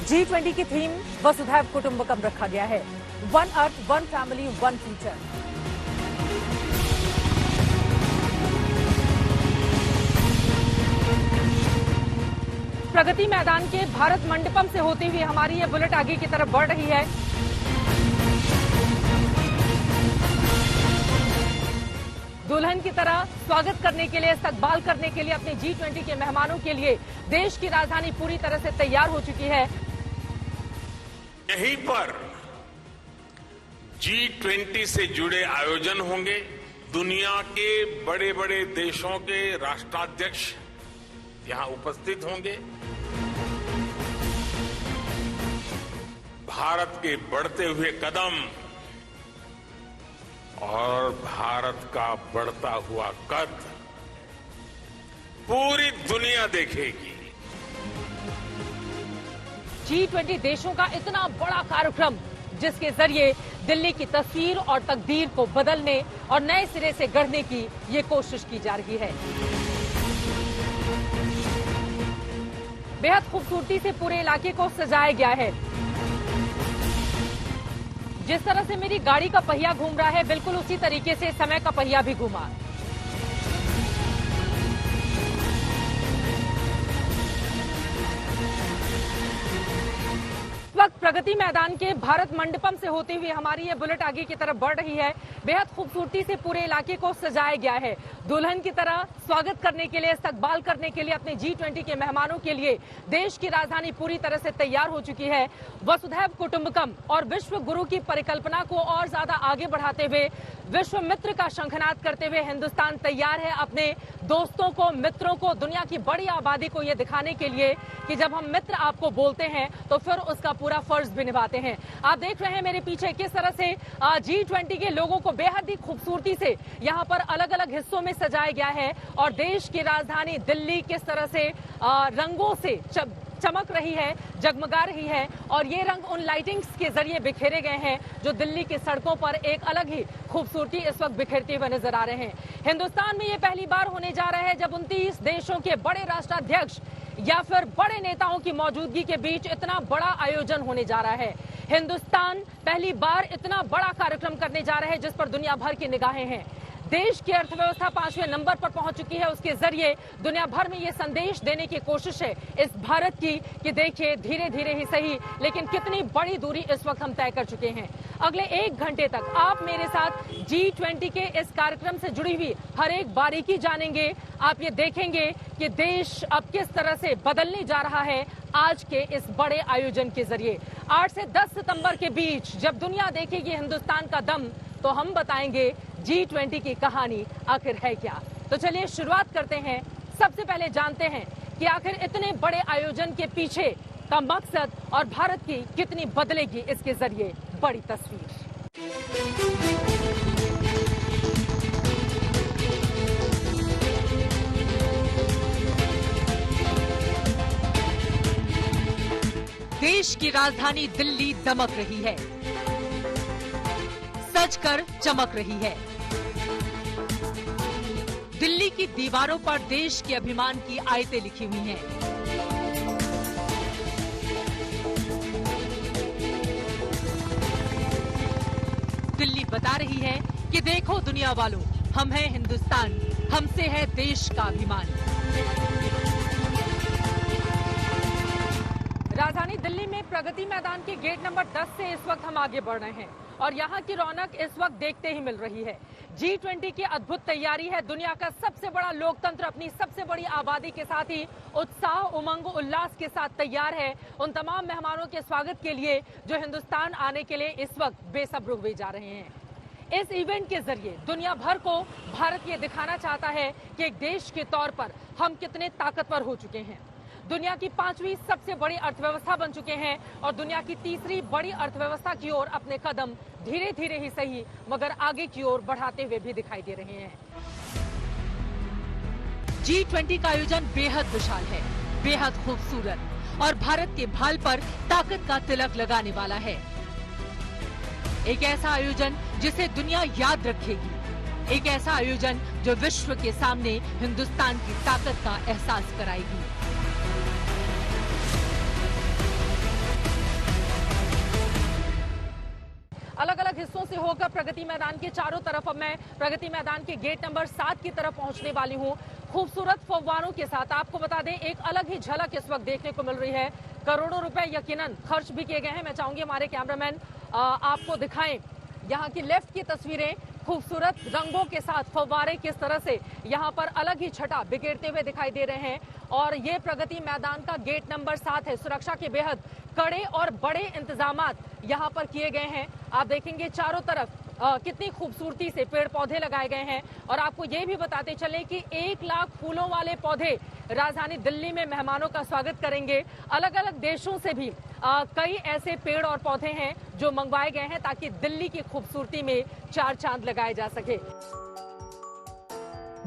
G20 की theme वसुधैव कुटुंबकम रखा गया है। One earth, one family, one future. Pragati Maidan के भारत मंडपम से होती हुई हमारी ये बुलेट आगे की तरफ बढ़ रही है। दुल्हन की तरह स्वागत करने के लिए, इस्तकबाल करने के लिए अपने G20 के मेहमानों के लिए देश की राजधानी पूरी तरह से तैयार हो चुकी है। यहीं पर G20 से जुड़े आयोजन होंगे। दुनिया के बड़े बड़े देशों के राष्ट्राध्यक्ष यहां उपस्थित होंगे। भारत के बढ़ते हुए कदम और भारत का बढ़ता हुआ कद पूरी दुनिया देखेगी। G20 देशों का इतना बड़ा कार्यक्रम जिसके जरिए दिल्ली की तस्वीर और तकदीर को बदलने और नए सिरे से गढ़ने की ये कोशिश की जा रही है। बेहद खूबसूरती से पूरे इलाके को सजाया गया है। जिस तरह से मेरी गाड़ी का पहिया घूम रहा है, बिल्कुल उसी तरीके से समय का पहिया भी घूमा। वक्त प्रगति मैदान के भारत मंडपम से होती हुई हमारी ये बुलेट आगे की तरफ बढ़ रही है। बेहद खूबसूरती से पूरे इलाके को सजाया गया है। दुल्हन की तरह स्वागत करने के लिए, इस्तकबाल करने के लिए अपने G20 के मेहमानों के लिए देश की राजधानी पूरी तरह से तैयार हो चुकी है। वसुधैव कुटुंबकम और विश्व गुरु की परिकल्पना को और ज्यादा आगे बढ़ाते हुए, विश्व मित्र का शंखनाद करते हुए हिंदुस्तान तैयार है अपने दोस्तों को, मित्रों को, दुनिया की बड़ी आबादी को ये दिखाने के लिए कि जब हम मित्र आपको बोलते हैं तो फिर उसका पूरा फर्ज भी निभाते हैं। आप देख रहे हैं मेरे पीछे किस तरह से G20 के लोगों को बेहद ही खूबसूरती से यहाँ पर अलग अलग हिस्सों में सजाया गया है और देश की राजधानी दिल्ली किस तरह से रंगों से चमक रही है, जगमगा रही है और ये रंग उन लाइटिंग्स के जरिए बिखेरे गए हैं जो दिल्ली की सड़कों पर एक अलग ही खूबसूरती इस वक्त बिखेरते हुए नजर आ रहे हैं। हिंदुस्तान में ये पहली बार होने जा रहा है जब 29 देशों के बड़े राष्ट्राध्यक्ष या फिर बड़े नेताओं की मौजूदगी के बीच इतना बड़ा आयोजन होने जा रहा है। हिंदुस्तान पहली बार इतना बड़ा कार्यक्रम करने जा रहा है जिस पर दुनिया भर की निगाहें हैं। देश की अर्थव्यवस्था 5वें नंबर पर पहुंच चुकी है। उसके जरिए दुनिया भर में ये संदेश देने की कोशिश है इस भारत की कि देखिए धीरे धीरे ही सही लेकिन कितनी बड़ी दूरी इस वक्त हम तय कर चुके हैं। अगले 1 घंटे तक आप मेरे साथ G20 के इस कार्यक्रम से जुड़ी हुई हर एक बारीकी जानेंगे। आप ये देखेंगे कि देश अब किस तरह से बदलने जा रहा है आज के इस बड़े आयोजन के जरिए। 8 से 10 सितंबर के बीच जब दुनिया देखेगी हिंदुस्तान का दम तो हम बताएंगे G20 की कहानी आखिर है क्या। तो चलिए शुरुआत करते हैं। सबसे पहले जानते हैं कि आखिर इतने बड़े आयोजन के पीछे का मकसद और भारत की कितनी बदलेगी इसके जरिए बड़ी तस्वीर। देश की राजधानी दिल्ली दमक रही है, सजकर चमक रही है। दिल्ली की दीवारों पर देश के अभिमान की आयतें लिखी हुई हैं। दिल्ली बता रही है कि देखो दुनिया वालों, हम हैं हिंदुस्तान, हमसे है देश का अभिमान। राजधानी दिल्ली में प्रगति मैदान के गेट नंबर 10 से इस वक्त हम आगे बढ़ रहे हैं और यहाँ की रौनक इस वक्त देखते ही मिल रही है। G20 की अद्भुत तैयारी है। दुनिया का सबसे बड़ा लोकतंत्र अपनी सबसे बड़ी आबादी के साथ ही उत्साह, उमंग, उल्लास के साथ तैयार है उन तमाम मेहमानों के स्वागत के लिए जो हिंदुस्तान आने के लिए इस वक्त बेसब्र हुए जा रहे हैं। इस इवेंट के जरिए दुनिया भर को भारत ये दिखाना चाहता है कि एक देश के तौर पर हम कितने ताकतवर हो चुके हैं। दुनिया की 5वीं सबसे बड़ी अर्थव्यवस्था बन चुके हैं और दुनिया की 3री बड़ी अर्थव्यवस्था की ओर अपने कदम धीरे धीरे ही सही मगर आगे की ओर बढ़ाते हुए भी दिखाई दे रहे हैं। G20 का आयोजन बेहद विशाल है, बेहद खूबसूरत और भारत के भाल पर ताकत का तिलक लगाने वाला है। एक ऐसा आयोजन जिसे दुनिया याद रखेगी, एक ऐसा आयोजन जो विश्व के सामने हिंदुस्तान की ताकत का एहसास कराएगी। से होकर प्रगति मैदान के चारों तरफ अब मैं प्रगति मैदान के गेट नंबर 7 की तरफ पहुंचने वाली हूं। खूबसूरत फव्वारों के साथ आपको बता दें एक अलग ही झलक इस वक्त देखने को मिल रही है। करोड़ों रुपए यकीनन खर्च भी किए गए हैं। मैं चाहूंगी हमारे कैमरामैन आपको दिखाएं यहाँ की लेफ्ट की तस्वीरें। खूबसूरत रंगों के साथ फव्वारे किस तरह से यहाँ पर अलग ही छटा बिखेरते हुए दिखाई दे रहे हैं। और ये प्रगति मैदान का गेट नंबर 7 है। सुरक्षा के बेहद कड़े और बड़े इंतजामात यहाँ पर किए गए हैं। आप देखेंगे चारों तरफ कितनी खूबसूरती से पेड़ पौधे लगाए गए हैं। और आपको ये भी बताते चले कि 1 लाख फूलों वाले पौधे राजधानी दिल्ली में मेहमानों का स्वागत करेंगे। अलग अलग देशों से भी कई ऐसे पेड़ और पौधे हैं जो मंगवाए गए हैं ताकि दिल्ली की खूबसूरती में 4 चांद लगाए जा सके।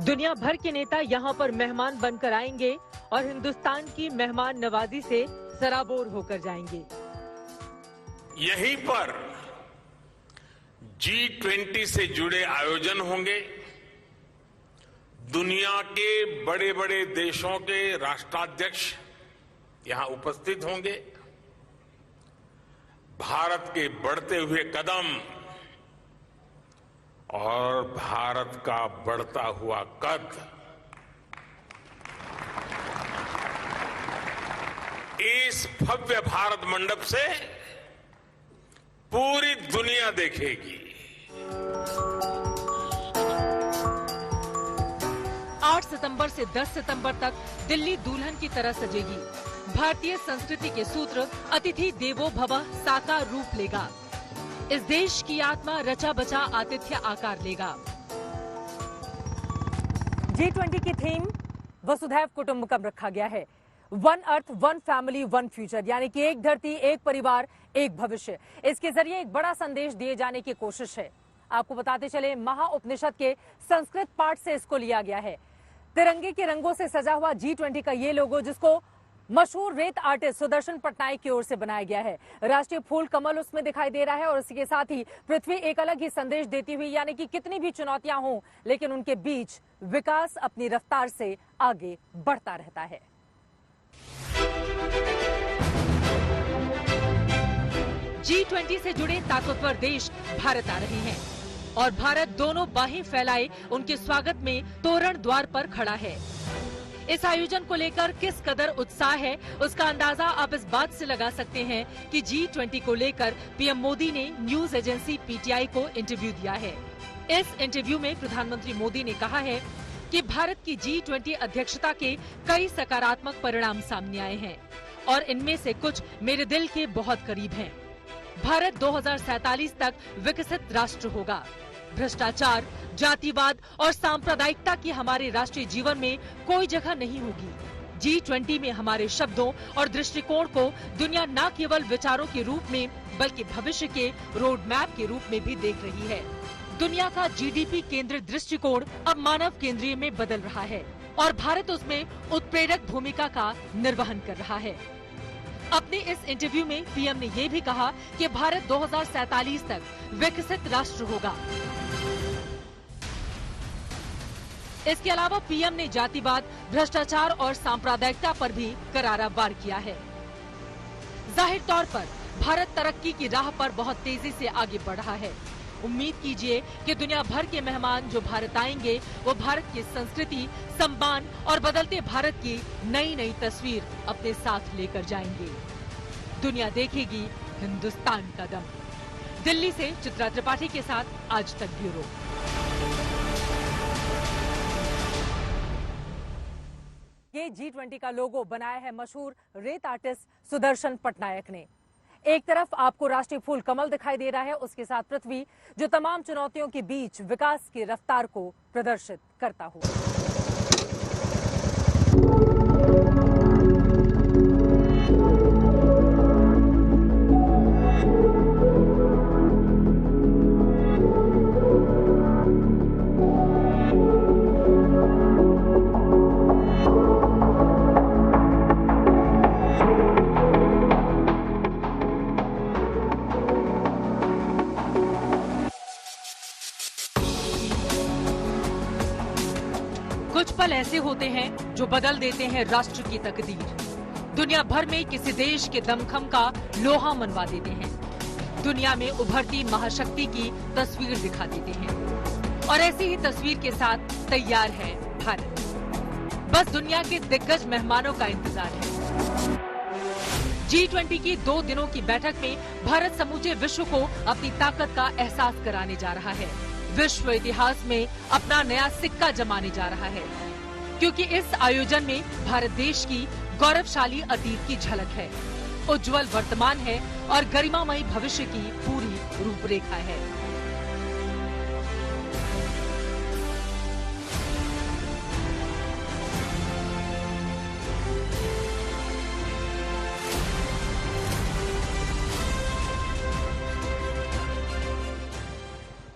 दुनिया भर के नेता यहाँ पर मेहमान बनकर आएंगे और हिंदुस्तान की मेहमान नवाजी से सराबोर होकर जाएंगे। यहीं पर G20 से जुड़े आयोजन होंगे। दुनिया के बड़े बड़े देशों के राष्ट्राध्यक्ष यहां उपस्थित होंगे। भारत के बढ़ते हुए कदम और भारत का बढ़ता हुआ कद इस भव्य भारत मंडप से पूरी दुनिया देखेगी। 8 सितंबर से 10 सितंबर तक दिल्ली दुल्हन की तरह सजेगी। भारतीय संस्कृति के सूत्र अतिथि देवो भव साकार रूप लेगा। इस देश की आत्मा रचा बचा आतिथ्य आकार लेगा। G20 की थीम वसुधैव कुटुंबकम रखा गया है। 1 अर्थ 1 फैमिली 1 फ्यूचर, यानी कि एक धरती एक परिवार एक भविष्य। इसके जरिए एक बड़ा संदेश दिए जाने की कोशिश है। आपको बताते चले महाउपनिषद के संस्कृत पाठ से इसको लिया गया है। तिरंगे के रंगों से सजा हुआ G20 का ये लोगो, जिसको मशहूर रेत आर्टिस्ट सुदर्शन पटनायक की ओर से बनाया गया है। राष्ट्रीय फूल कमल उसमें दिखाई दे रहा है और इसके साथ ही पृथ्वी एक अलग ही संदेश देती हुई, यानी कि कितनी भी चुनौतियां हों लेकिन उनके बीच विकास अपनी रफ्तार से आगे बढ़ता रहता है। G20 से जुड़े ताकतवर देश भारत आ रहे हैं और भारत दोनों बाहें फैलाए उनके स्वागत में तोरण द्वार पर खड़ा है। इस आयोजन को लेकर किस कदर उत्साह है उसका अंदाजा आप इस बात से लगा सकते हैं कि G20 को लेकर पीएम मोदी ने न्यूज एजेंसी PTI को इंटरव्यू दिया है। इस इंटरव्यू में प्रधानमंत्री मोदी ने कहा है कि भारत की G20 अध्यक्षता के कई सकारात्मक परिणाम सामने आए हैं और इनमें से कुछ मेरे दिल के बहुत करीब हैं। भारत 2047 तक विकसित राष्ट्र होगा। भ्रष्टाचार, जातिवाद और सांप्रदायिकता की हमारे राष्ट्रीय जीवन में कोई जगह नहीं होगी। G20 में हमारे शब्दों और दृष्टिकोण को दुनिया न केवल विचारों के रूप में बल्कि भविष्य के रोड मैप के रूप में भी देख रही है। दुनिया का GDP केंद्रित दृष्टिकोण अब मानव केंद्रीय में बदल रहा है और भारत उसमें उत्प्रेरक भूमिका का निर्वहन कर रहा है। अपने इस इंटरव्यू में पीएम ने ये भी कहा कि भारत 2047 तक विकसित राष्ट्र होगा। इसके अलावा पीएम ने जातिवाद, भ्रष्टाचार और सांप्रदायिकता पर भी करारा वार किया है। जाहिर तौर पर भारत तरक्की की राह पर बहुत तेजी से आगे बढ़ रहा है। उम्मीद कीजिए कि दुनिया भर के मेहमान जो भारत आएंगे वो भारत की संस्कृति, सम्मान और बदलते भारत की नई नई तस्वीर अपने साथ लेकर जाएंगे। दुनिया देखेगी हिंदुस्तान का दम। दिल्ली से चित्रा त्रिपाठी के साथ आज तक ब्यूरो। ये G20 का लोगो बनाया है मशहूर रेत आर्टिस्ट सुदर्शन पटनायक ने। एक तरफ आपको राष्ट्रीय फूल कमल दिखाई दे रहा है, उसके साथ पृथ्वी जो तमाम चुनौतियों के बीच विकास की रफ्तार को प्रदर्शित करता हो। कुछ पल ऐसे होते हैं जो बदल देते हैं राष्ट्र की तकदीर। दुनिया भर में किसी देश के दमखम का लोहा मनवा देते हैं। दुनिया में उभरती महाशक्ति की तस्वीर दिखा देते हैं। और ऐसी ही तस्वीर के साथ तैयार है भारत। बस दुनिया के दिग्गज मेहमानों का इंतजार है। G20 की 2 दिनों की बैठक में भारत समूचे विश्व को अपनी ताकत का एहसास कराने जा रहा है। विश्व इतिहास में अपना नया सिक्का जमाने जा रहा है, क्योंकि इस आयोजन में भारत देश की गौरवशाली अतीत की झलक है, उज्जवल वर्तमान है और गरिमामयी भविष्य की पूरी रूपरेखा है।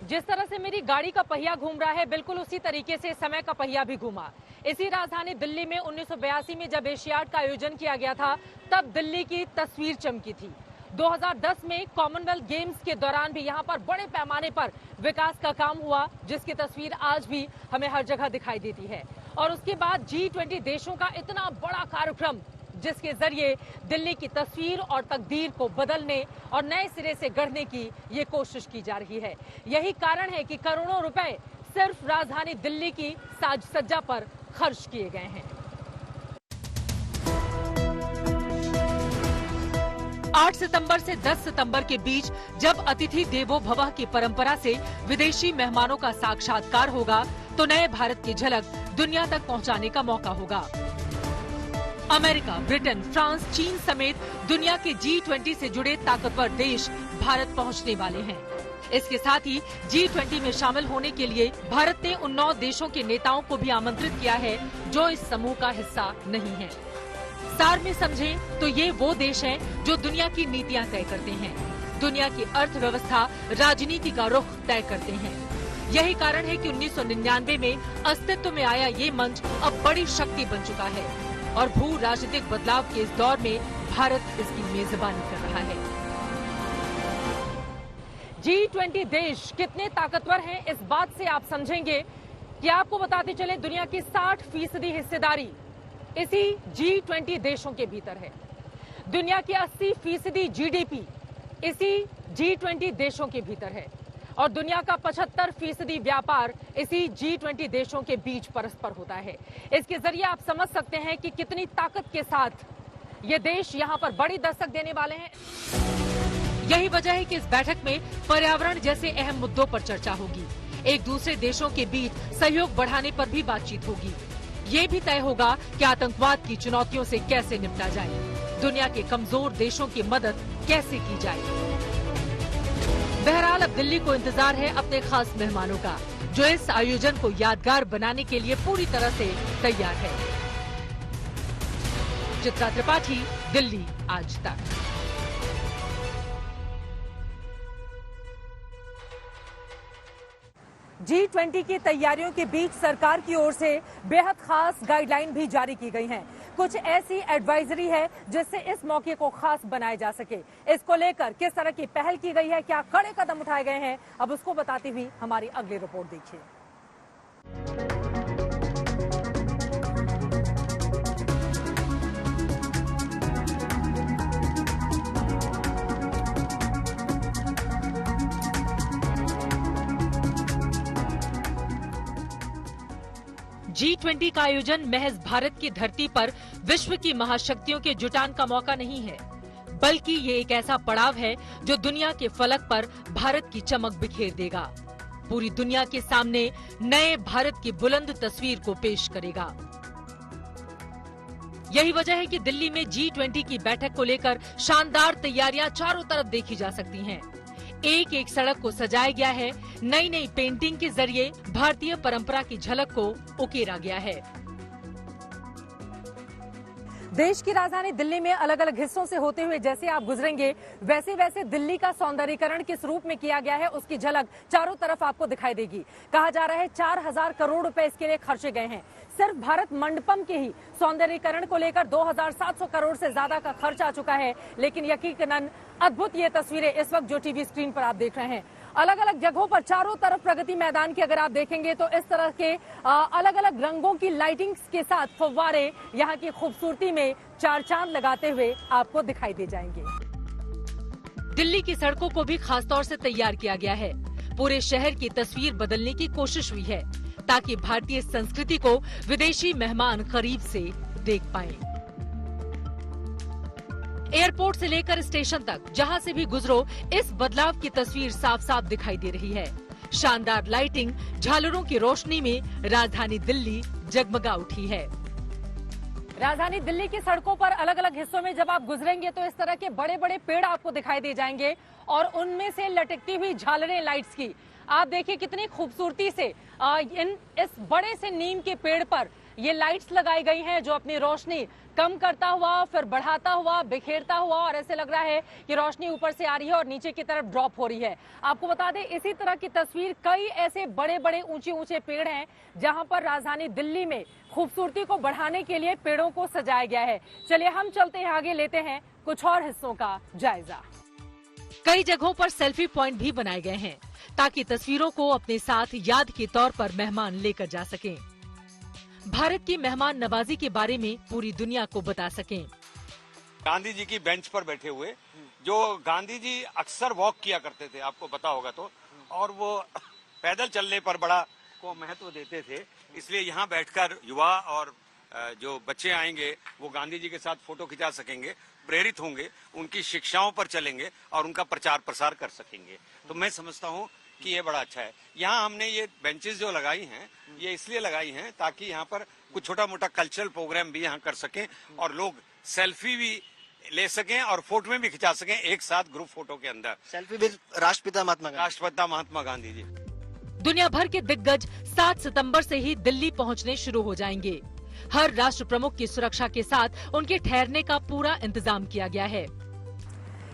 जिस तरह से मेरी गाड़ी का पहिया घूम रहा है, बिल्कुल उसी तरीके से समय का पहिया भी घूमा। इसी राजधानी दिल्ली में 1982 में जब एशियाड का आयोजन किया गया था, तब दिल्ली की तस्वीर चमकी थी। 2010 में कॉमनवेल्थ गेम्स के दौरान भी यहाँ पर बड़े पैमाने पर विकास का काम हुआ, जिसकी तस्वीर आज भी हमें हर जगह दिखाई देती है। और उसके बाद G20 देशों का इतना बड़ा कार्यक्रम, जिसके जरिए दिल्ली की तस्वीर और तकदीर को बदलने और नए सिरे से गढ़ने की ये कोशिश की जा रही है। यही कारण है कि करोड़ों रुपए सिर्फ राजधानी दिल्ली की साज सज्जा पर खर्च किए गए हैं। 8 सितंबर से 10 सितंबर के बीच जब अतिथि देवो भवः की परंपरा से विदेशी मेहमानों का साक्षात्कार होगा, तो नए भारत की झलक दुनिया तक पहुंचाने का मौका होगा। अमेरिका, ब्रिटेन, फ्रांस, चीन समेत दुनिया के G20 से जुड़े ताकतवर देश भारत पहुंचने वाले हैं। इसके साथ ही G20 में शामिल होने के लिए भारत ने उन 9 देशों के नेताओं को भी आमंत्रित किया है जो इस समूह का हिस्सा नहीं है। सार में समझें तो ये वो देश हैं जो दुनिया की नीतियां तय करते हैं, दुनिया की अर्थव्यवस्था, राजनीति का रुख तय करते हैं। यही कारण है कि 1999 में अस्तित्व में आया ये मंच अब बड़ी शक्ति बन चुका है और भू राजनीतिक बदलाव के इस दौर में भारत इसकी मेजबानी कर रहा है। G20 देश कितने ताकतवर हैं, इस बात से आप समझेंगे कि आपको बताते चले दुनिया की 60% हिस्सेदारी इसी G20 देशों के भीतर है। दुनिया की 80% GDP इसी G20 देशों के भीतर है और दुनिया का 75% व्यापार इसी G20 देशों के बीच परस्पर होता है। इसके जरिए आप समझ सकते हैं कि कितनी ताकत के साथ ये देश यहाँ पर बड़ी दस्तक देने वाले हैं। यही वजह है कि इस बैठक में पर्यावरण जैसे अहम मुद्दों पर चर्चा होगी। एक दूसरे देशों के बीच सहयोग बढ़ाने पर भी बातचीत होगी। ये भी तय होगा कि आतंकवाद की चुनौतियों से कैसे निपटा जाए, दुनिया के कमजोर देशों की मदद कैसे की जाए। बहरहाल अब दिल्ली को इंतजार है अपने खास मेहमानों का, जो इस आयोजन को यादगार बनाने के लिए पूरी तरह से तैयार है। चित्रा त्रिपाठी, दिल्ली आज तक। G20 की तैयारियों के बीच सरकार की ओर से बेहद खास गाइडलाइन भी जारी की गई हैं। कुछ ऐसी एडवाइजरी है जिससे इस मौके को खास बनाया जा सके। इसको लेकर किस तरह की पहल की गई है, क्या कड़े कदम उठाए गए हैं, अब उसको बताती हुई हमारी अगली रिपोर्ट देखिए। G20 का आयोजन महज भारत की धरती पर विश्व की महाशक्तियों के जुटान का मौका नहीं है, बल्कि ये एक ऐसा पड़ाव है जो दुनिया के फलक पर भारत की चमक बिखेर देगा, पूरी दुनिया के सामने नए भारत की बुलंद तस्वीर को पेश करेगा। यही वजह है कि दिल्ली में G20 की बैठक को लेकर शानदार तैयारियां चारों तरफ देखी जा सकती हैं। एक एक सड़क को सजाया गया है, नई नई पेंटिंग के जरिए भारतीय परंपरा की झलक को उकेरा गया है। देश की राजधानी दिल्ली में अलग अलग हिस्सों से होते हुए जैसे आप गुजरेंगे, वैसे वैसे दिल्ली का सौंदर्यीकरण किस रूप में किया गया है, उसकी झलक चारों तरफ आपको दिखाई देगी। कहा जा रहा है 4000 करोड़ रुपए इसके लिए खर्चे गए हैं। सिर्फ भारत मंडपम के ही सौंदर्यीकरण को लेकर 2700 करोड़ से ज्यादा का खर्च आ चुका है। लेकिन यकीनन अद्भुत ये तस्वीरें इस वक्त जो टीवी स्क्रीन पर आप देख रहे हैं, अलग अलग जगहों पर चारों तरफ प्रगति मैदान की अगर आप देखेंगे तो इस तरह के अलग अलग रंगों की लाइटिंग्स के साथ फव्वारे यहाँ की खूबसूरती में चार चांद लगाते हुए आपको दिखाई दे जाएंगे। दिल्ली की सड़कों को भी खासतौर से तैयार किया गया है। पूरे शहर की तस्वीर बदलने की कोशिश हुई है ताकि भारतीय संस्कृति को विदेशी मेहमान करीब से देख पाएं। एयरपोर्ट से लेकर स्टेशन तक जहां से भी गुजरो, इस बदलाव की तस्वीर साफ साफ दिखाई दे रही है। शानदार लाइटिंग, झालरों की रोशनी में राजधानी दिल्ली जगमगा उठी है। राजधानी दिल्ली की सड़कों पर अलग अलग हिस्सों में जब आप गुजरेंगे तो इस तरह के बड़े बड़े पेड़ आपको दिखाई दे जाएंगे और उनमें से लटकती हुई झालरें लाइट्स की आप देखिए कितनी खूबसूरती से इस बड़े से नीम के पेड़ पर ये लाइट्स लगाई गई हैं जो अपनी रोशनी कम करता हुआ फिर बढ़ाता हुआ बिखेरता हुआ और ऐसे लग रहा है कि रोशनी ऊपर से आ रही है और नीचे की तरफ ड्रॉप हो रही है। आपको बता दें इसी तरह की तस्वीर कई ऐसे बड़े बड़े ऊंचे ऊंचे पेड़ हैं जहां पर राजधानी दिल्ली में खूबसूरती को बढ़ाने के लिए पेड़ों को सजाया गया है। चलिए हम चलते हैं आगे, लेते हैं कुछ और हिस्सों का जायजा। कई जगहों पर सेल्फी पॉइंट भी बनाए गए हैं ताकि तस्वीरों को अपने साथ याद के तौर पर मेहमान लेकर जा सकें, भारत की मेहमान नवाजी के बारे में पूरी दुनिया को बता सकें। गांधी जी की बेंच पर बैठे हुए, जो गांधी जी अक्सर वॉक किया करते थे, आपको पता होगा तो, और वो पैदल चलने पर बड़ा को महत्व देते थे, इसलिए यहाँ बैठकर युवा और जो बच्चे आएंगे वो गांधी जी के साथ फोटो खिंचा सकेंगे, प्रेरित होंगे, उनकी शिक्षाओं पर चलेंगे और उनका प्रचार प्रसार कर सकेंगे। तो मैं समझता हूँ कि ये बड़ा अच्छा है। यहाँ हमने ये बेंचेस जो लगाई हैं ये इसलिए लगाई हैं ताकि यहाँ पर कुछ छोटा मोटा कल्चरल प्रोग्राम भी यहाँ कर सकें और लोग सेल्फी भी ले सकें और फोटो में भी खिंचा सकें एक साथ ग्रुप फोटो के अंदर। सेल्फी विद राष्ट्रपिता महात्मा गांधी जी। दुनिया भर के दिग्गज 7 सितंबर से ही दिल्ली पहुंचने शुरू हो जाएंगे। हर राष्ट्र प्रमुख की सुरक्षा के साथ उनके ठहरने का पूरा इंतजाम किया गया है।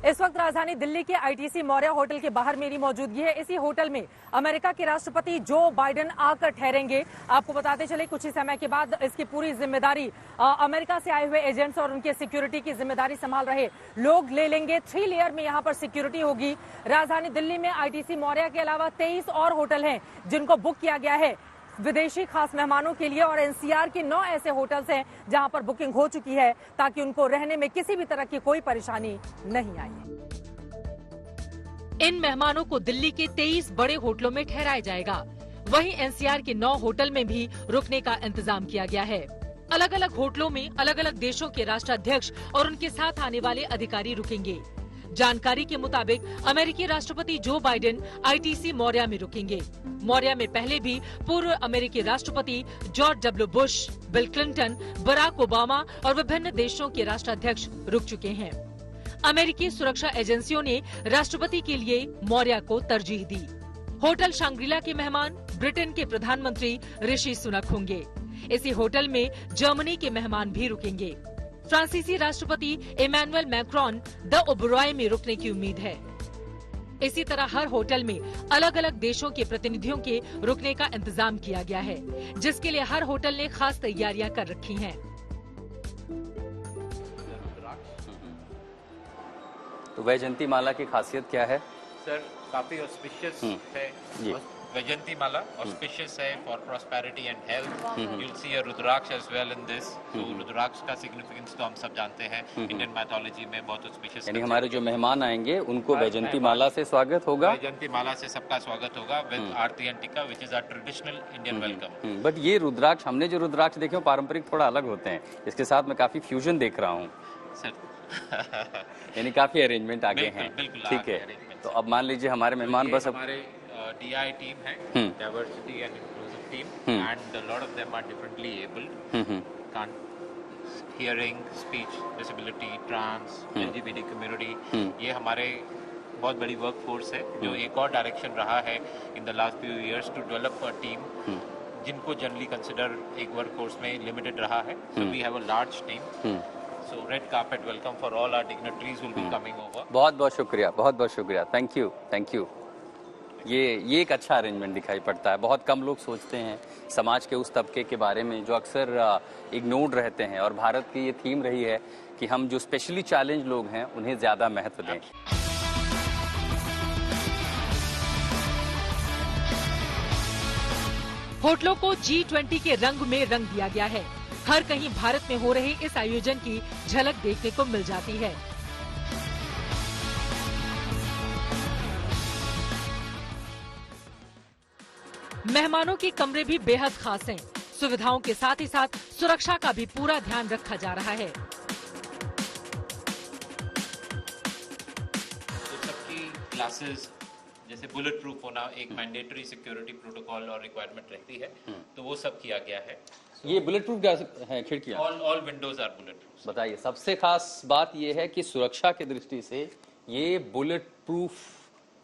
इस वक्त राजधानी दिल्ली के आईटीसी मौर्या होटल के बाहर मेरी मौजूदगी है। इसी होटल में अमेरिका के राष्ट्रपति जो बाइडेन आकर ठहरेंगे। आपको बताते चले कुछ ही समय के बाद इसकी पूरी जिम्मेदारी अमेरिका से आए हुए एजेंट्स और उनके सिक्योरिटी की जिम्मेदारी संभाल रहे लोग ले लेंगे। 3 लेयर में यहाँ पर सिक्योरिटी होगी। राजधानी दिल्ली में आईटीसी मौर्या के अलावा 23 और होटल हैं जिनको बुक किया गया है विदेशी खास मेहमानों के लिए और एनसीआर के 9 ऐसे होटल्स हैं जहां पर बुकिंग हो चुकी है ताकि उनको रहने में किसी भी तरह की कोई परेशानी नहीं आए। इन मेहमानों को दिल्ली के 23 बड़े होटलों में ठहराया जाएगा। वहीं एनसीआर के 9 होटल में भी रुकने का इंतजाम किया गया है। अलग अलग होटलों में अलग अलग देशों के राष्ट्राध्यक्ष और उनके साथ आने वाले अधिकारी रुकेंगे। जानकारी के मुताबिक अमेरिकी राष्ट्रपति जो बाइडेन आईटीसी मौर्या में रुकेंगे। मौर्या में पहले भी पूर्व अमेरिकी राष्ट्रपति George W Bush, Bill Clinton, Barack Obama और विभिन्न देशों के राष्ट्राध्यक्ष रुक चुके हैं। अमेरिकी सुरक्षा एजेंसियों ने राष्ट्रपति के लिए मौर्या को तरजीह दी। होटल शांग्रीला के मेहमान ब्रिटेन के प्रधानमंत्री ऋषि सुनक होंगे। इसी होटल में जर्मनी के मेहमान भी रुकेंगे। फ्रांसीसी राष्ट्रपति इमैनुअल मैक्रोन द ओबरॉय में रुकने की उम्मीद है। इसी तरह हर होटल में अलग अलग देशों के प्रतिनिधियों के रुकने का इंतजाम किया गया है, जिसके लिए हर होटल ने खास तैयारियां कर रखी हैं। तो वैजयंती माला की खासियत क्या है? सर काफी ऑस्पिशियस है। वैजयंती माला ऑस्पिशियस है for prosperity and health. You will see a rudraksha as well in this. तो रुद्राक्ष का सिग्निफिकेंस तो हम सब जानते हैं, इंडियन मैथोलॉजी में बहुत ऑस्पिशियस। यानी हमारे जो मेहमान आएंगे उनको वैजयंती माला से स्वागत होगा। वैजयंती माला से सबका स्वागत होगा with aarti and tika which is our traditional Indian welcome. But ये रुद्राक्ष, हमने जो रुद्राक्ष देखे पारंपरिक थोड़ा अलग होते हैं, इसके साथ मैं काफी फ्यूजन देख रहा हूँ सर। यानी काफी अरेंजमेंट आगे हैं। ठीक है, तो अब मान लीजिए हमारे मेहमान बस हमारे DI टीम है, diversity and inclusive team, and a lot of them are differently abled, hearing, speech, disability, trans, LGBT community। ये हमारे बहुत बड़ी वर्क फोर्स है जो एक और डायरेक्शन रहा है in the last few years to develop a team जिनको जनरली कंसिडर एक वर्क फोर्स में लिमिटेड रहा है। So we have a large team. So red carpet welcome for all our dignitaries will be coming over। बहुत बहुत शुक्रिया, बहुत बहुत शुक्रिया। Thank you, thank you. ये एक अच्छा अरेंजमेंट दिखाई पड़ता है। बहुत कम लोग सोचते हैं समाज के उस तबके के बारे में जो अक्सर इग्नोर्ड रहते हैं, और भारत की ये थीम रही है कि हम जो स्पेशली चैलेंज लोग हैं उन्हें ज्यादा महत्व दें। होटलों को G20 के रंग में रंग दिया गया है। हर कहीं भारत में हो रहे इस आयोजन की झलक देखने को मिल जाती है। मेहमानों के कमरे भी बेहद खास हैं। सुविधाओं के साथ ही साथ सुरक्षा का भी पूरा ध्यान रखा जा रहा है। सबकी क्लासेस जैसे बुलेट प्रूफ होना एक मैंडेटरी सिक्योरिटी प्रोटोकॉल और रिक्वायरमेंट रहती है, तो वो सब किया गया है। ये बुलेट प्रूफ है खिड़कियां? All windows are bullet proof. बताइए, सबसे खास बात ये है कि सुरक्षा की दृष्टि से ये बुलेट प्रूफ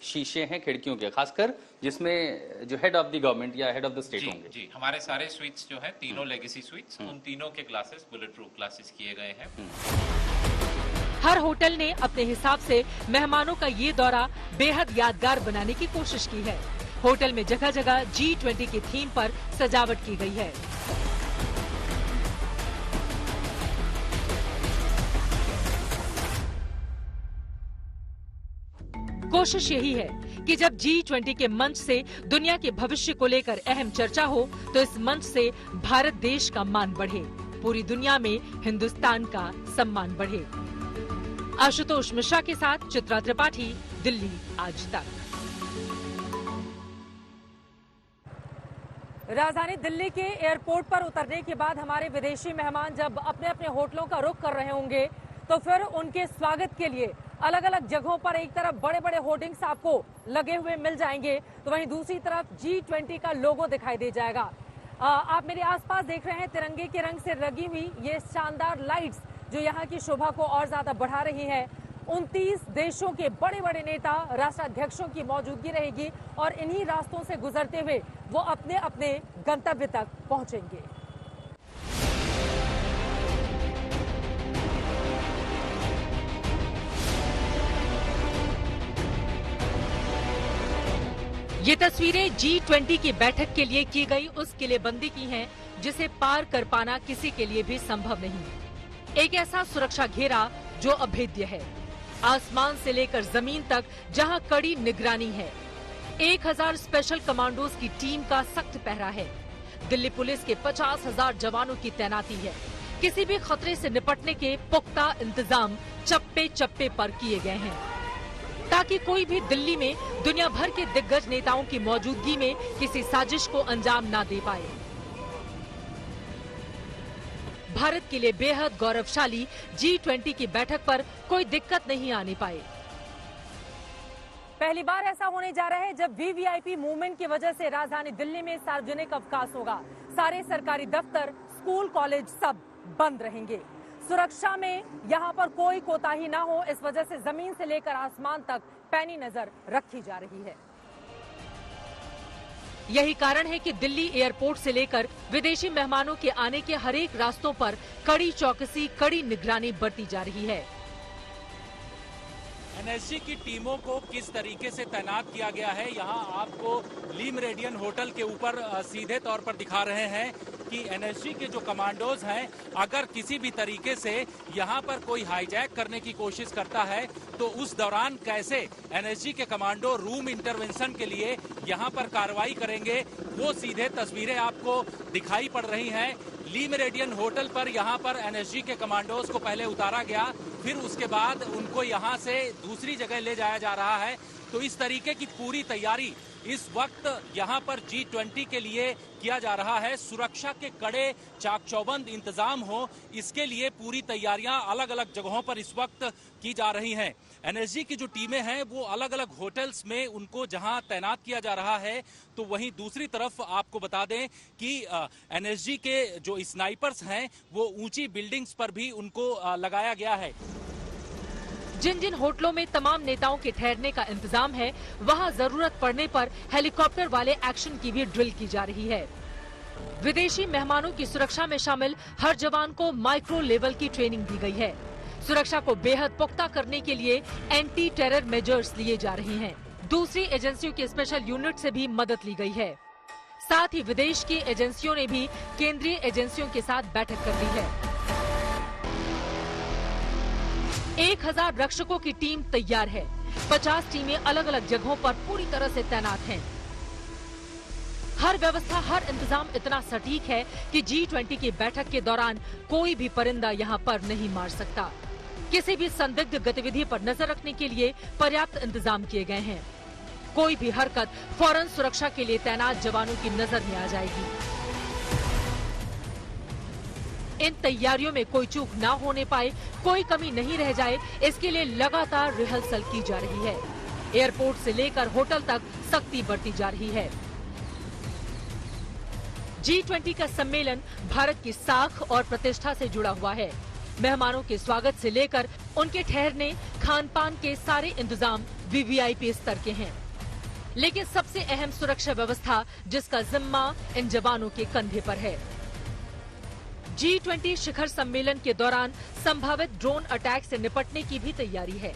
शीशे हैं खिड़कियों के, खासकर जिसमें जो हेड ऑफ द गवर्नमेंट या हेड ऑफ द स्टेट होंगे। जी, हमारे सारे स्वीट्स जो हैं, तीनों लेगेसी स्वीट्स, उन तीनों के ग्लासेस बुलेट प्रूफ ग्लासेस किए गए हैं। हर होटल ने अपने हिसाब से मेहमानों का ये दौरा बेहद यादगार बनाने की कोशिश की है। होटल में जगह जगह G20 की थीम पर सजावट की गई है। कोशिश यही है कि जब G20 के मंच से दुनिया के भविष्य को लेकर अहम चर्चा हो, तो इस मंच से भारत देश का मान बढ़े, पूरी दुनिया में हिंदुस्तान का सम्मान बढ़े। आशुतोष मिश्रा के साथ चित्रा त्रिपाठी, दिल्ली आज तक। राजधानी दिल्ली के एयरपोर्ट पर उतरने के बाद हमारे विदेशी मेहमान जब अपने अपने होटलों का रुख कर रहे होंगे, तो फिर उनके स्वागत के लिए अलग अलग जगहों पर एक तरफ बड़े बड़े होर्डिंग्स आपको लगे हुए मिल जाएंगे, तो वहीं दूसरी तरफ G20 का लोगो दिखाई दे जाएगा। आप मेरे आसपास देख रहे हैं तिरंगे के रंग से लगी हुई ये शानदार लाइट्स जो यहाँ की शोभा को और ज्यादा बढ़ा रही है। 29 देशों के बड़े बड़े नेता, राष्ट्राध्यक्षों की मौजूदगी रहेगी और इन्हीं रास्तों से गुजरते हुए वो अपने अपने गंतव्य तक पहुंचेंगे। ये तस्वीरें G20 की बैठक के लिए की गई उस किलेबंदी की हैं, जिसे पार कर पाना किसी के लिए भी संभव नहीं। एक ऐसा सुरक्षा घेरा जो अभेद्य है, आसमान से लेकर जमीन तक जहां कड़ी निगरानी है। 1000 स्पेशल कमांडोज की टीम का सख्त पहरा है। दिल्ली पुलिस के 50,000 जवानों की तैनाती है। किसी भी खतरे से निपटने के पुख्ता इंतजाम चप्पे चप्पे पर किए गए हैं, ताकि कोई भी दिल्ली में दुनिया भर के दिग्गज नेताओं की मौजूदगी में किसी साजिश को अंजाम ना दे पाए। भारत के लिए बेहद गौरवशाली G20 की बैठक पर कोई दिक्कत नहीं आने पाए। पहली बार ऐसा होने जा रहा है जब VVIP मूवमेंट की वजह से राजधानी दिल्ली में सार्वजनिक अवकाश होगा। सारे सरकारी दफ्तर, स्कूल, कॉलेज सब बंद रहेंगे। सुरक्षा में यहाँ पर कोई कोताही ना हो, इस वजह से जमीन से लेकर आसमान तक पैनी नजर रखी जा रही है। यही कारण है कि दिल्ली एयरपोर्ट से लेकर विदेशी मेहमानों के आने के हर एक रास्तों पर कड़ी चौकसी, कड़ी निगरानी बरती जा रही है। NSG की टीमों को किस तरीके से तैनात किया गया है, यहाँ आपको ली मेरिडियन होटल के ऊपर सीधे तौर पर दिखा रहे हैं कि NSG के जो कमांडोज हैं, अगर किसी भी तरीके से यहाँ पर कोई हाईजैक करने की कोशिश करता है तो उस दौरान कैसे NSG के कमांडो रूम इंटरवेंशन के लिए यहाँ पर कार्रवाई करेंगे, वो सीधे तस्वीरें आपको दिखाई पड़ रही हैं। ली मेरिडियन होटल पर यहाँ पर NSG के कमांडोज को पहले उतारा गया, फिर उसके बाद उनको यहाँ से दूसरी जगह ले जाया जा रहा है। तो इस तरीके की पूरी तैयारी इस वक्त यहाँ पर G20 के लिए किया जा रहा है। सुरक्षा के कड़े चाक चौबंद इंतजाम हो, इसके लिए पूरी तैयारियां अलग अलग जगहों पर इस वक्त की जा रही हैं। NSG की जो टीमें हैं वो अलग अलग होटल्स में उनको जहां तैनात किया जा रहा है, तो वहीं दूसरी तरफ आपको बता दें कि NSG के जो स्नाइपर्स हैं वो ऊंची बिल्डिंग्स पर भी उनको लगाया गया है। जिन जिन होटलों में तमाम नेताओं के ठहरने का इंतजाम है, वहां जरूरत पड़ने पर हेलीकॉप्टर वाले एक्शन की भी ड्रिल की जा रही है। विदेशी मेहमानों की सुरक्षा में शामिल हर जवान को माइक्रो लेवल की ट्रेनिंग दी गई है। सुरक्षा को बेहद पुख्ता करने के लिए एंटी टेरर मेजर्स लिए जा रहे हैं। दूसरी एजेंसियों की स्पेशल यूनिट से भी मदद ली गई है। साथ ही विदेश की एजेंसियों ने भी केंद्रीय एजेंसियों के साथ बैठक कर ली है। 1000 रक्षकों की टीम तैयार है। 50 टीमें अलग अलग जगहों पर पूरी तरह से तैनात हैं। हर व्यवस्था, हर इंतजाम इतना सटीक है कि G20 की बैठक के दौरान कोई भी परिंदा यहाँ पर नहीं मार सकता। किसी भी संदिग्ध गतिविधि पर नजर रखने के लिए पर्याप्त इंतजाम किए गए हैं। कोई भी हरकत फौरन सुरक्षा के लिए तैनात जवानों की नजर में आ जाएगी। इन तैयारियों में कोई चूक ना होने पाए, कोई कमी नहीं रह जाए, इसके लिए लगातार रिहर्सल की जा रही है। एयरपोर्ट से लेकर होटल तक सख्ती बरती जा रही है। G20 का सम्मेलन भारत की साख और प्रतिष्ठा से जुड़ा हुआ है। मेहमानों के स्वागत से लेकर उनके ठहरने, खान पान के सारे इंतजाम VVIP स्तर के हैं। लेकिन सबसे अहम सुरक्षा व्यवस्था जिसका जिम्मा इन जवानों के कंधे पर है। G20 शिखर सम्मेलन के दौरान संभावित ड्रोन अटैक से निपटने की भी तैयारी है।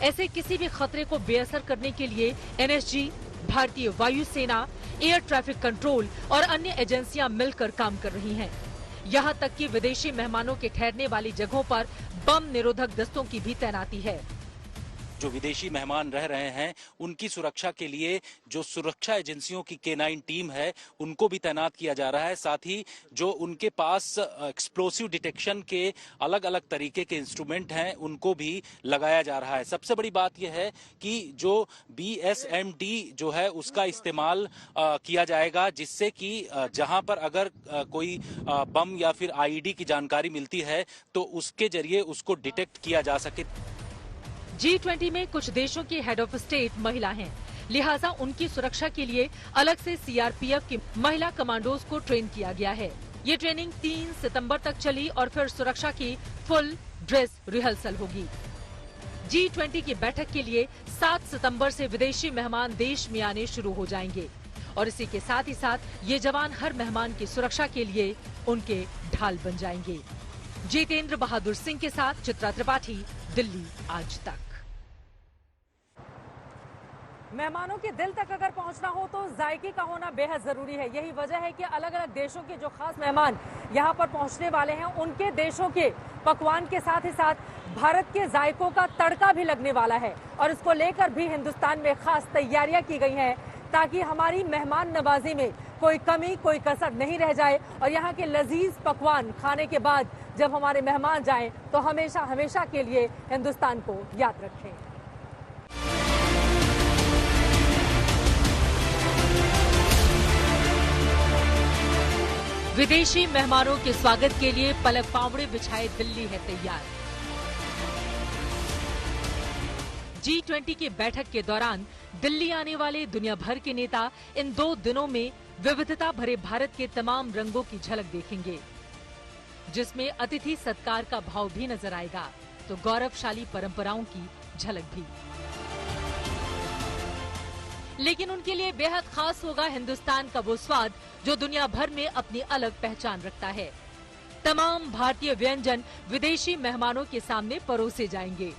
ऐसे किसी भी खतरे को बेअसर करने के लिए NSG, भारतीय वायुसेना, एयर ट्रैफिक कंट्रोल और अन्य एजेंसियां मिलकर काम कर रही हैं। यहां तक कि विदेशी मेहमानों के ठहरने वाली जगहों पर बम निरोधक दस्तों की भी तैनाती है। जो विदेशी मेहमान रह रहे हैं उनकी सुरक्षा के लिए जो सुरक्षा एजेंसियों की K9 टीम है उनको भी तैनात किया जा रहा है। साथ ही जो उनके पास एक्सप्लोसिव डिटेक्शन के अलग अलग तरीके के इंस्ट्रूमेंट हैं उनको भी लगाया जा रहा है। सबसे बड़ी बात यह है कि जो BSMD जो है उसका इस्तेमाल किया जाएगा, जिससे कि जहां पर अगर कोई बम या फिर IED की जानकारी मिलती है तो उसके जरिए उसको डिटेक्ट किया जा सके। G20 में कुछ देशों की हेड ऑफ स्टेट महिला हैं, लिहाजा उनकी सुरक्षा के लिए अलग से CRPF की महिला कमांडोज को ट्रेन किया गया है। ये ट्रेनिंग 3 सितंबर तक चली और फिर सुरक्षा की फुल ड्रेस रिहर्सल होगी। G20 की बैठक के लिए 7 सितंबर से विदेशी मेहमान देश में आने शुरू हो जाएंगे और इसी के साथ ही साथ ये जवान हर मेहमान की सुरक्षा के लिए उनके ढाल बन जाएंगे। जितेंद्र बहादुर सिंह के साथ चित्रा त्रिपाठी, दिल्ली आज तक। मेहमानों के दिल तक अगर पहुंचना हो तो जायके का होना बेहद जरूरी है। यही वजह है कि अलग अलग देशों के जो खास मेहमान यहां पर पहुंचने वाले हैं उनके देशों के पकवान के साथ ही साथ भारत के जायकों का तड़का भी लगने वाला है और इसको लेकर भी हिंदुस्तान में खास तैयारियां की गई हैं ताकि हमारी मेहमान नवाजी में कोई कमी, कोई कसर नहीं रह जाए और यहाँ के लजीज पकवान खाने के बाद जब हमारे मेहमान जाएं तो हमेशा हमेशा के लिए हिंदुस्तान को याद रखें। विदेशी मेहमानों के स्वागत के लिए पलक पावड़े बिछाए दिल्ली है तैयार। G20 की बैठक के दौरान दिल्ली आने वाले दुनिया भर के नेता इन 2 दिनों में विविधता भरे भारत के तमाम रंगों की झलक देखेंगे, जिसमें अतिथि सत्कार का भाव भी नजर आएगा तो गौरवशाली परंपराओं की झलक भी। लेकिन उनके लिए बेहद खास होगा हिंदुस्तान का वो स्वाद जो दुनिया भर में अपनी अलग पहचान रखता है। तमाम भारतीय व्यंजन विदेशी मेहमानों के सामने परोसे जाएंगे,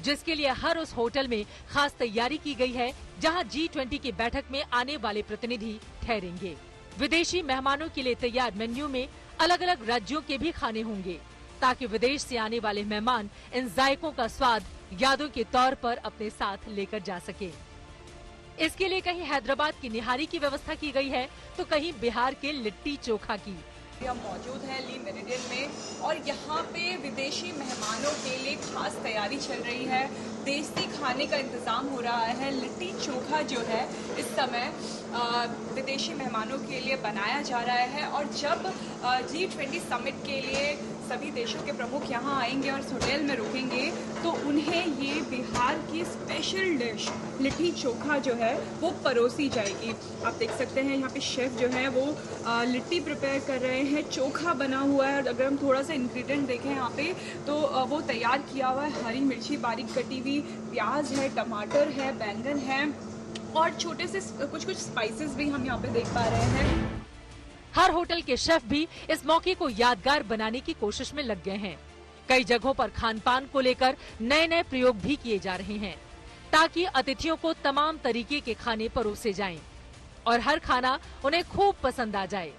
जिसके लिए हर उस होटल में खास तैयारी की गई है जहां G20 की बैठक में आने वाले प्रतिनिधि ठहरेंगे। विदेशी मेहमानों के लिए तैयार मेन्यू में अलग अलग राज्यों के भी खाने होंगे ताकि विदेश से आने वाले मेहमान इन जायकों का स्वाद यादों के तौर पर अपने साथ लेकर जा सके। इसके लिए कहीं हैदराबाद की निहारी की व्यवस्था की गई है तो कहीं बिहार के लिट्टी चोखा की। हम मौजूद हैं ली मेरिडियन में और यहाँ पे विदेशी मेहमानों के लिए खास तैयारी चल रही है। देसी खाने का इंतज़ाम हो रहा है। लिट्टी चोखा जो है इस समय विदेशी मेहमानों के लिए बनाया जा रहा है और जब G20 समिट के लिए सभी देशों के प्रमुख यहाँ आएंगे और इस होटल में रुकेंगे तो उन्हें ये बिहार की स्पेशल डिश लिट्टी चोखा जो है वो परोसी जाएगी। आप देख सकते हैं यहाँ पे शेफ जो है वो लिट्टी प्रिपेयर कर रहे हैं, चोखा बना हुआ है और अगर हम थोड़ा सा इंग्रेडिएंट देखें यहाँ पे तो वो तैयार किया हुआ है। हरी मिर्ची बारीक कटी हुई, प्याज है, टमाटर है, बैंगन है और छोटे से कुछ स्पाइसेस भी हम यहाँ पे देख पा रहे हैं। हर होटल के शेफ भी इस मौके को यादगार बनाने की कोशिश में लग गए हैं। कई जगहों पर खान पान को लेकर नए नए प्रयोग भी किए जा रहे हैं ताकि अतिथियों को तमाम तरीके के खाने परोसे जाएं और हर खाना उन्हें खूब पसंद आ जाए।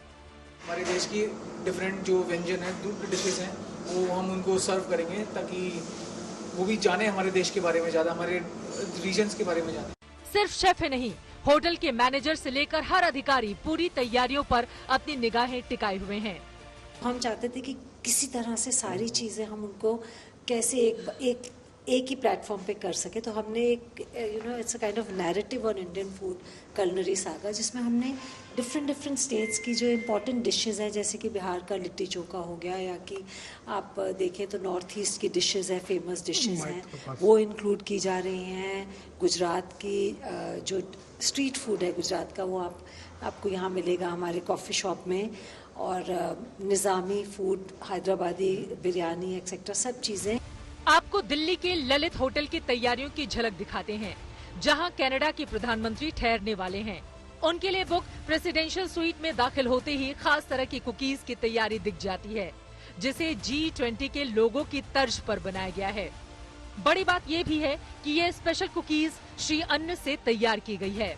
हमारे देश की डिफरेंट जो व्यंजन है, डिशेज हैं, वो हम उनको सर्व करेंगे ताकि वो भी जाने हमारे देश के बारे में, ज्यादा हमारे रीजन्स के बारे में जाने। सिर्फ शेफ ही नहीं, होटल के मैनेजर से लेकर हर अधिकारी पूरी तैयारियों पर अपनी निगाहें टिकाए हुए हैं। हम चाहते थे कि किसी तरह से सारी चीजें हम उनको कैसे एक एक ही प्लेटफॉर्म पे कर सके। तो हमने एक it's a kind of narrative on Indian food culinary saga, जिसमें हमने डिफरेंट स्टेट्स की जो इम्पोर्टेंट डिशेस हैं, जैसे कि बिहार का लिट्टी चोखा हो गया, या कि आप देखें तो नॉर्थ ईस्ट की डिशेस हैं, फेमस डिशेस हैं, वो इंक्लूड की जा रही हैं। गुजरात की जो स्ट्रीट फूड है गुजरात का, वो आपको यहाँ मिलेगा हमारे कॉफ़ी शॉप में, और निज़ामी फूड, हैदराबादी बिरयानी एक्सेट्रा, सब चीज़ें। आपको दिल्ली के ललित होटल की तैयारियों की झलक दिखाते हैं, जहां कनाडा के प्रधानमंत्री ठहरने वाले हैं। उनके लिए बुक प्रेसिडेंशियल स्वीट में दाखिल होते ही खास तरह की कुकीज की तैयारी दिख जाती है, जिसे G20 के लोगों की तर्ज पर बनाया गया है। बड़ी बात यह भी है कि ये स्पेशल कुकीज श्री अन्न से तैयार की गई है।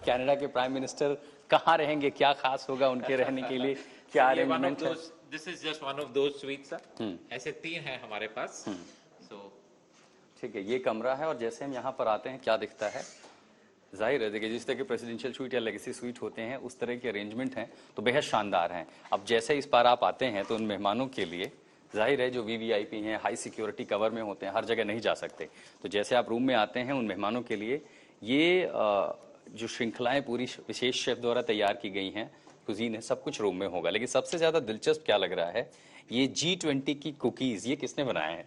कनाडा के प्राइम मिनिस्टर कहाँ रहेंगे, क्या खास होगा उनके रहने के लिए, क्या अरेंजमेंट है? This is just one of those suites, sir. ऐसे 3 हैं हमारे पास. So ठीक है, ये कमरा है और जैसे हम यहाँ पर आते हैं क्या दिखता है? जाहिर है देखिए, जिस तरह के प्रेसिडेंशियल स्वीट या लेगेसी स्वीट होते हैं उस तरह के अरेंजमेंट हैं तो बेहद शानदार हैं। अब जैसे इस बार आप आते हैं तो उन मेहमानों के लिए जाहिर है जो VVIP हैं, हाई सिक्योरिटी कवर में होते हैं, हर जगह नहीं जा सकते, तो जैसे आप रूम में आते हैं उन मेहमानों के लिए ये जो श्रृंखलाएं पूरी विशेष शेफ द्वारा तैयार की गई हैं, कुजीन है, सब कुछ रूम में होगा। लेकिन सबसे ज्यादा दिलचस्प क्या लग रहा है, ये G20 की कुकीज, ये किसने बनाए हैं?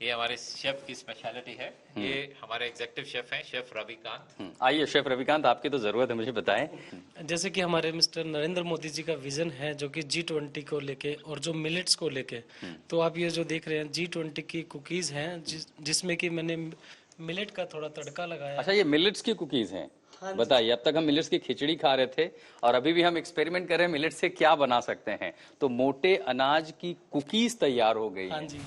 ये हमारे शेफ की स्पेशलिटी है। ये हमारे एग्जीक्यूटिव शेफ हैं, शेफ रविकांत। आइए शेफ रविकांत, आपकी तो जरूरत है, मुझे बताएं। जैसे कि हमारे मिस्टर नरेंद्र मोदी जी का विजन है जो कि G20 को लेके और जो मिलेट्स को लेके, तो आप ये जो देख रहे हैं G20 की कुकीज हैं, जिसमें कि मैंने मिलेट का थोड़ा तड़का लगाया। अच्छा, ये मिलेट्स की कुकीज हैं, बताइए। अब तक हम मिलेट्स की खिचड़ी खा रहे थे और अभी भी हम एक्सपेरिमेंट कर रहे हैं मिलेट से क्या बना सकते हैं, तो मोटे अनाज की कुकीज तैयार हो गई। हाँ जी।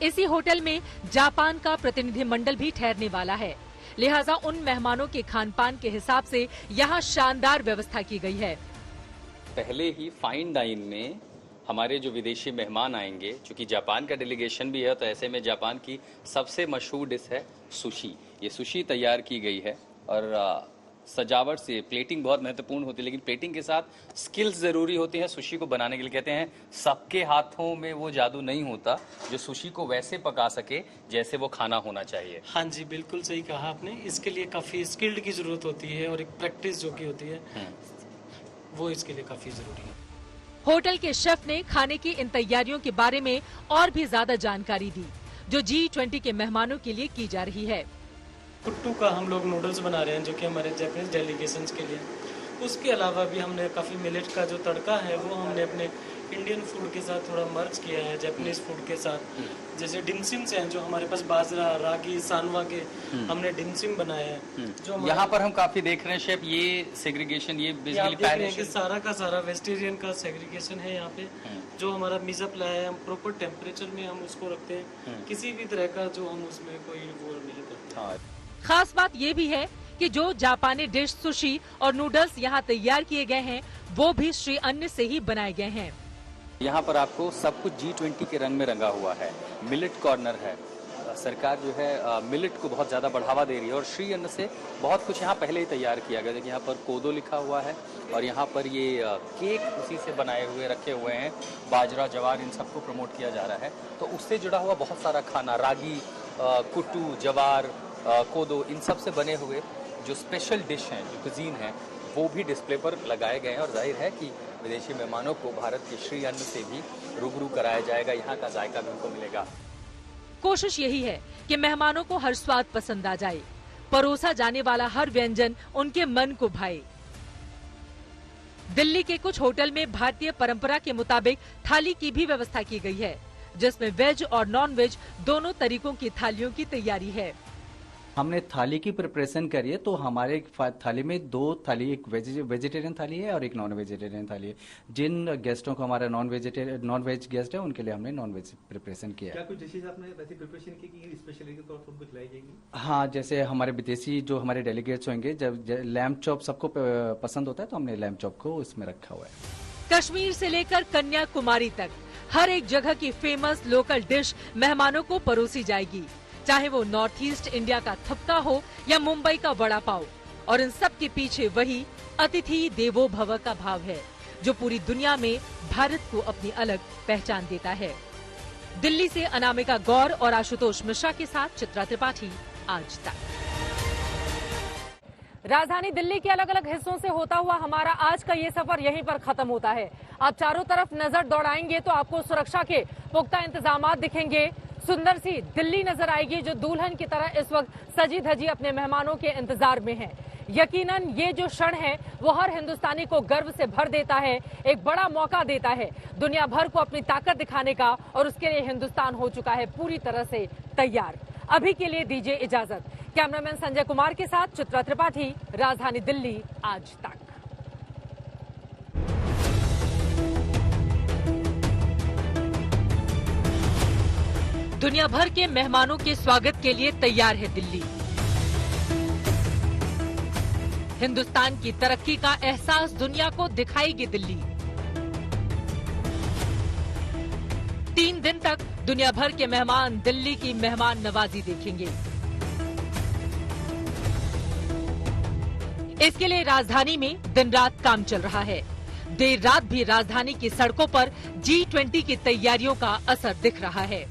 इसी होटल में जापान का प्रतिनिधिमंडल भी ठहरने वाला है, लिहाजा उन मेहमानों के खान पान के हिसाब से यहाँ शानदार व्यवस्था की गई है। पहले ही फाइन डाइन में हमारे जो विदेशी मेहमान आएंगे, चूंकि जापान का डेलीगेशन भी है, तो ऐसे में जापान की सबसे मशहूर डिश है सुशी। ये सुशी तैयार की गई है और सजावट से प्लेटिंग बहुत महत्वपूर्ण होती है, लेकिन प्लेटिंग के साथ स्किल्स जरूरी होती हैं सुशी को बनाने के लिए। कहते हैं सबके हाथों में वो जादू नहीं होता जो सुशी को वैसे पका सके जैसे वो खाना होना चाहिए। हाँ जी, बिल्कुल सही कहा आपने। इसके लिए काफी स्किल्ड की जरूरत होती है और एक प्रैक्टिस जो की होती है वो इसके लिए काफी जरूरी है। होटल के शेफ ने खाने की इन तैयारियों के बारे में और भी ज्यादा जानकारी दी, जो G20 के मेहमानों के लिए की जा रही है। कुट्टू का हम लोग नूडल्स बना रहे हैं जो कि हमारे जापानीज डेलीगेशंस के लिए। उसके अलावा भी हमने काफ़ी मिलेट का जो तड़का है वो हमने अपने इंडियन फूड के साथ थोड़ा मर्ज किया है जापानीज फूड के साथ। जैसे डिमसिम्स हैं जो हमारे पास बाजरा, रागी, सानवा के हमने डिमसिम बनाए हैं। जो यहाँ पर हम काफी देख रहे हैं शेफ, ये सेग्रीगेशन, ये बेसिकली सारा का सारा वेजिटेरियन का सेग्रीगेशन है यहाँ पे। जो हमारा मिजाप्ला है, हम प्रॉपर टेम्परेचर में हम उसको रखते हैं, किसी भी तरह का जो हम उसमें कोई वो नहीं करते। खास बात ये भी है कि जो जापानी डिश सुशी और नूडल्स यहाँ तैयार किए गए हैं वो भी श्री अन्न से ही बनाए गए हैं। यहाँ पर आपको सब कुछ G20 के रंग में रंगा हुआ है। मिलेट कॉर्नर है, सरकार जो है मिलेट को बहुत ज़्यादा बढ़ावा दे रही है और श्री अन्न से बहुत कुछ यहाँ पहले ही तैयार किया गया। देखिए यहाँ पर कोदो लिखा हुआ है और यहाँ पर ये केक उसी से बनाए हुए रखे हुए हैं। बाजरा, जवार, इन सबको प्रमोट किया जा रहा है, तो उससे जुड़ा हुआ बहुत सारा खाना, रागी, कुट्टू, जवार, कोदो, इन सब से बने हुए जो स्पेशल डिश हैं, जो कुजीन है, वो भी डिस्प्ले पर लगाए गए हैं। और जाहिर है कि विदेशी मेहमानों को भारत के श्री अन्न से भी रूबरू कराया जाएगा, यहाँ का जायका भी उनको मिलेगा। कोशिश यही है कि मेहमानों को हर स्वाद पसंद आ जाए, परोसा जाने वाला हर व्यंजन उनके मन को भाए। दिल्ली के कुछ होटल में भारतीय परंपरा के मुताबिक थाली की भी व्यवस्था की गई है, जिसमें वेज और नॉन वेज दोनों तरीकों की थालियों की तैयारी है। हमने थाली की प्रिपरेशन करी है, तो हमारे थाली में 2 थाली, एक वेजिटेरियन थाली है और एक नॉन वेजिटेरियन थाली है। जिन गेस्टों को हमारा नॉन वेज गेस्ट है उनके लिए हमने नॉन वेज प्रिपरेशन किया है। क्या कुछ डिशेज आपने वैसे प्रिपरेशन की कि स्पेशली के तौर पर उनको खिलाई जाएगी? हाँ, जैसे हमारे विदेशी जो हमारे डेलीगेट्स होंगे, जब लैम्प चॉप सबको पसंद होता है तो हमने लैम्प चॉप को उसमें रखा हुआ है। कश्मीर से लेकर कन्याकुमारी तक हर एक जगह की फेमस लोकल डिश मेहमानों को परोसी जाएगी, चाहे वो नॉर्थ ईस्ट इंडिया का थपका हो या मुंबई का वड़ा पाव। और इन सब के पीछे वही अतिथि देवो भव का भाव है, जो पूरी दुनिया में भारत को अपनी अलग पहचान देता है। दिल्ली से अनामिका गौर और आशुतोष मिश्रा के साथ चित्रा त्रिपाठी, आज तक। राजधानी दिल्ली के अलग अलग हिस्सों से होता हुआ हमारा आज का ये सफर यहीं पर खत्म होता है। आप चारों तरफ नजर दौड़ाएंगे तो आपको सुरक्षा के पुख्ता इंतजामात दिखेंगे। सुंदर सी दिल्ली नजर आएगी जो दुल्हन की तरह इस वक्त सजी धजी अपने मेहमानों के इंतजार में है। यकीनन ये जो क्षण है वो हर हिंदुस्तानी को गर्व से भर देता है, एक बड़ा मौका देता है दुनिया भर को अपनी ताकत दिखाने का, और उसके लिए हिंदुस्तान हो चुका है पूरी तरह से तैयार। अभी के लिए दीजिए इजाजत। कैमरामैन संजय कुमार के साथ चित्रा त्रिपाठी, राजधानी दिल्ली, आज तक। दुनिया भर के मेहमानों के स्वागत के लिए तैयार है दिल्ली। हिंदुस्तान की तरक्की का एहसास दुनिया को दिखाएगी दिल्ली। 3 दिन तक दुनिया भर के मेहमान दिल्ली की मेहमान नवाजी देखेंगे। इसके लिए राजधानी में दिन रात काम चल रहा है। देर रात भी राजधानी की सड़कों पर G20 की तैयारियों का असर दिख रहा है।